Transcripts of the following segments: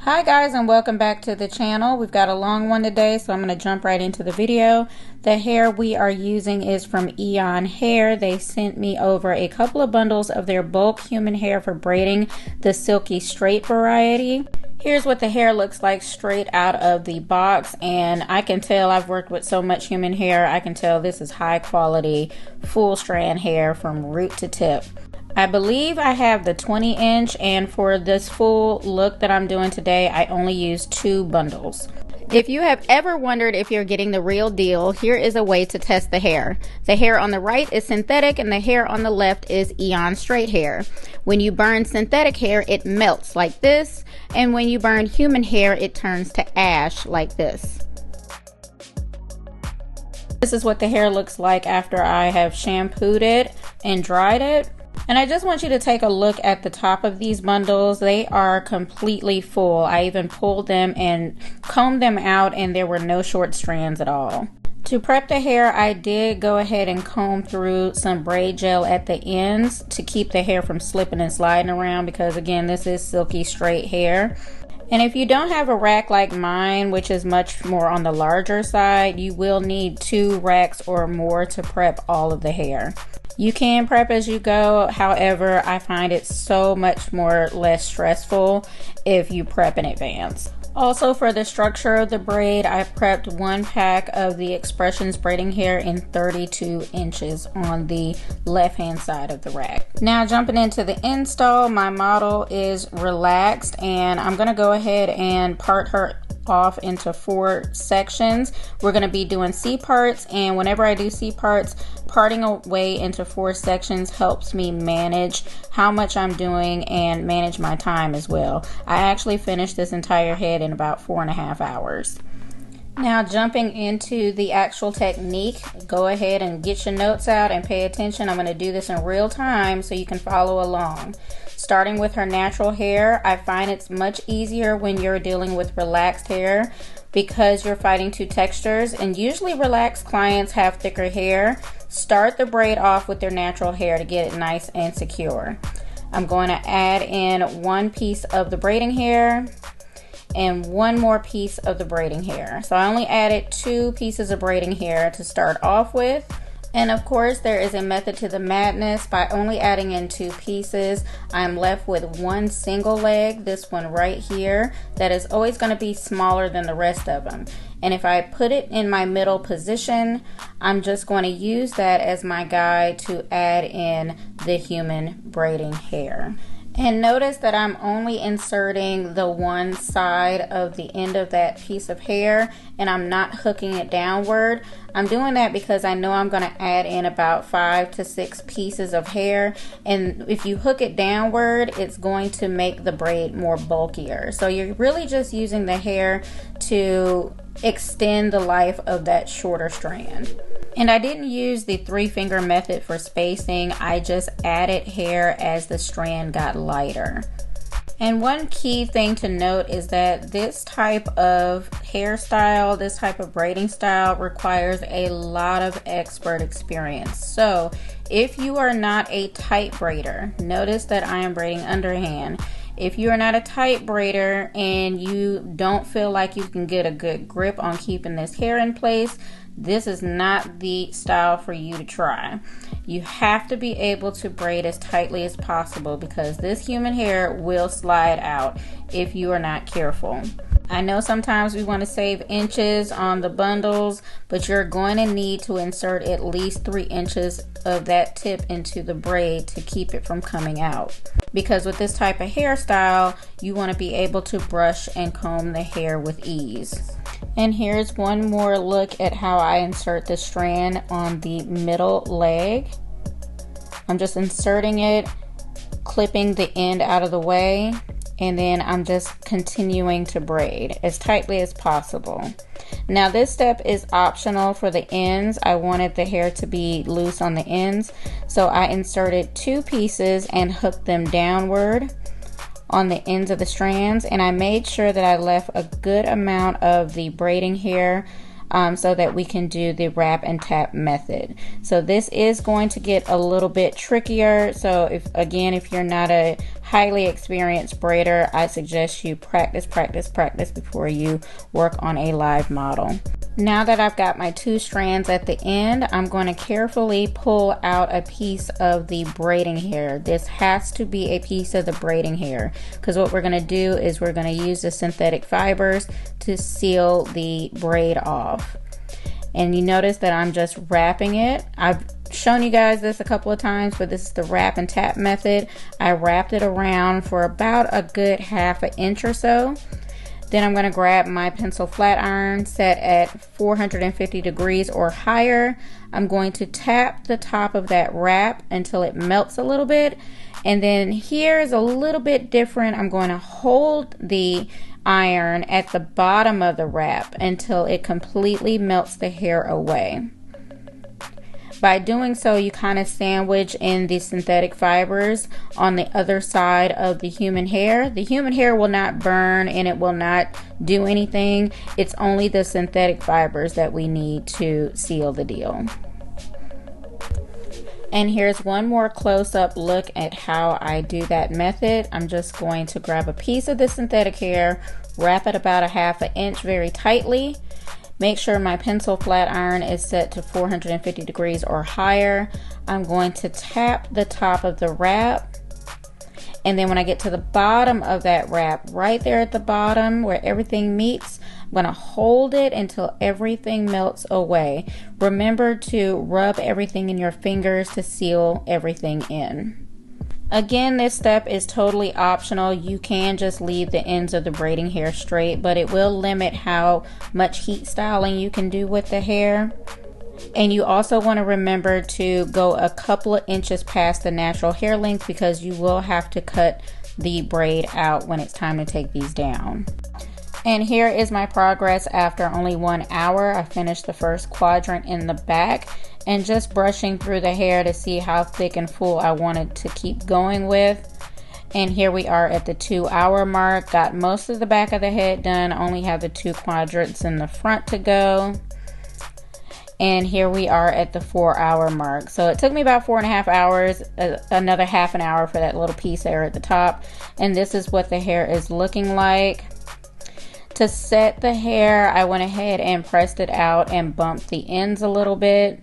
Hi guys, and welcome back to the channel. We've got a long one today, so I'm going to jump right into the video. The hair we are using is from Eayon Hair. They sent me over a couple of bundles of their bulk human hair for braiding, the silky straight variety. Here's what the hair looks like straight out of the box, and I can tell I've worked with so much human hair, I can tell this is high quality full strand hair from root to tip. I believe I have the 20-inch, and for this full look that I'm doing today, I only used 2 bundles. If you have ever wondered if you're getting the real deal, here is a way to test the hair. The hair on the right is synthetic and the hair on the left is Eayon straight hair. When you burn synthetic hair, it melts like this, and when you burn human hair, it turns to ash like this. This is what the hair looks like after I have shampooed it and dried it. And I just want you to take a look at the top of these bundles. They are completely full. I even pulled them and combed them out, and there were no short strands at all. To prep the hair, I did go ahead and comb through some braid gel at the ends to keep the hair from slipping and sliding around, because again, this is silky straight hair. And if you don't have a rack like mine, which is much more on the larger side, you will need 2 racks or more to prep all of the hair. You can prep as you go, however, I find it so much more less stressful if you prep in advance. Also, for the structure of the braid, I prepped 1 pack of the Expressions braiding hair in 32 inches on the left hand side of the rack. Now jumping into the install, my model is relaxed, and I'm going to go ahead and part her off into 4 sections. We're going to be doing C parts, and whenever I do C parts, parting away into 4 sections helps me manage how much I'm doing and manage my time as well. I actually finished this entire head in about 4.5 hours. Now jumping into the actual technique, go ahead and get your notes out and pay attention. I'm going to do this in real time so you can follow along. Starting with her natural hair, I find it's much easier when you're dealing with relaxed hair because you're fighting 2 textures, and usually relaxed clients have thicker hair. Start the braid off with their natural hair to get it nice and secure. I'm going to add in 1 piece of the braiding hair and 1 more piece of the braiding hair. So I only added 2 pieces of braiding hair to start off with. And of course, there is a method to the madness. By only adding in 2 pieces, I'm left with 1 single leg, this one right here, that is always going to be smaller than the rest of them. And if I put it in my middle position, I'm just going to use that as my guide to add in the human braiding hair. And notice that I'm only inserting the one side of the end of that piece of hair, and I'm not hooking it downward. I'm doing that because I know I'm going to add in about 5 to 6 pieces of hair, and if you hook it downward, it's going to make the braid more bulkier. So you're really just using the hair to extend the life of that shorter strand. And I didn't use the 3-finger method for spacing. I just added hair as the strand got lighter. And one key thing to note is that this type of hairstyle, this type of braiding style requires a lot of expert experience. So if you are not a tight braider, notice that I am braiding underhand. If you are not a tight braider and you don't feel like you can get a good grip on keeping this hair in place, this is not the style for you to try. You have to be able to braid as tightly as possible because this human hair will slide out if you are not careful. I know sometimes we want to save inches on the bundles, but you're going to need to insert at least 3 inches of that tip into the braid to keep it from coming out. Because with this type of hairstyle, you want to be able to brush and comb the hair with ease. And here's one more look at how I insert the strand on the middle leg. I'm just inserting it, clipping the end out of the way, and then I'm just continuing to braid as tightly as possible. Now this step is optional for the ends. I wanted the hair to be loose on the ends, so I inserted 2 pieces and hooked them downward on the ends of the strands, and I made sure that I left a good amount of the braiding hair so that we can do the wrap and tap method. So this is going to get a little bit trickier. So if you're not a highly experienced braider, I suggest you practice before you work on a live model. Now that I've got my 2 strands at the end, I'm going to carefully pull out a piece of the braiding hair. This has to be a piece of the braiding hair, because what we're going to do is we're going to use the synthetic fibers to seal the braid off. And you notice that I'm just wrapping it. I've shown you guys this a couple of times, but this is the wrap and tap method. I wrapped it around for about a good ½ an inch or so. Then I'm going to grab my pencil flat iron set at 450 degrees or higher. I'm going to tap the top of that wrap until it melts a little bit. And then here is a little bit different. I'm going to hold the iron at the bottom of the wrap until it completely melts the hair away. By doing so, you kind of sandwich in the synthetic fibers on the other side of the human hair. The human hair will not burn and it will not do anything. It's only the synthetic fibers that we need to seal the deal. And here's one more close-up look at how I do that method. I'm just going to grab a piece of the synthetic hair, wrap it about a ½ an inch very tightly. Make sure my pencil flat iron is set to 450 degrees or higher. I'm going to tap the top of the wrap. And then when I get to the bottom of that wrap, right there at the bottom where everything meets, I'm going to hold it until everything melts away. Remember to rub everything in your fingers to seal everything in. Again, this step is totally optional. You can just leave the ends of the braiding hair straight, but it will limit how much heat styling you can do with the hair. And you also want to remember to go a couple of inches past the natural hair length, because you will have to cut the braid out when it's time to take these down. And here is my progress after only 1 hour. I finished the first quadrant in the back and just brushing through the hair to see how thick and full I wanted to keep going with. And here we are at the 2-hour mark. Got most of the back of the head done. Only have the 2 quadrants in the front to go. And here we are at the 4-hour mark. So it took me about 4.5 hours, another ½ an hour for that little piece there at the top. And this is what the hair is looking like. To set the hair, I went ahead and pressed it out and bumped the ends a little bit.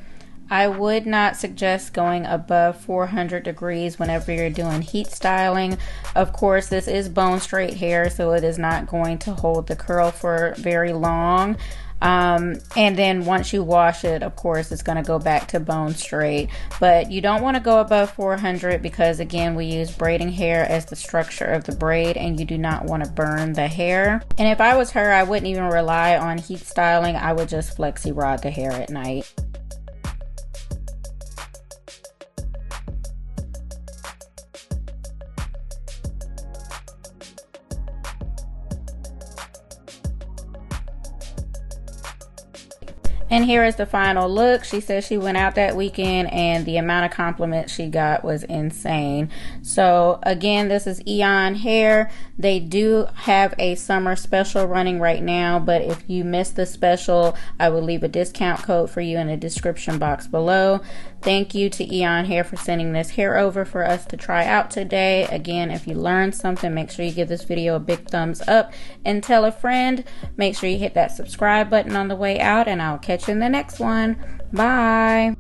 I would not suggest going above 400 degrees whenever you're doing heat styling. Of course, this is bone straight hair, so it is not going to hold the curl for very long. And then once you wash it, of course, it's going to go back to bone straight. But you don't want to go above 400 because, again, we use braiding hair as the structure of the braid, and you do not want to burn the hair. And if I was her, I wouldn't even rely on heat styling. I would just flexi rod the hair at night. And here is the final look. She says she went out that weekend and the amount of compliments she got was insane. So again, this is Eayon hair. They do have a summer special running right now, but if you missed the special, I will leave a discount code for you in the description box below. Thank you to Eayon hair for sending this hair over for us to try out today. Again, if you learned something, make sure you give this video a big thumbs up and tell a friend. Make sure you hit that subscribe button on the way out, and I'll catch you in the next one. Bye.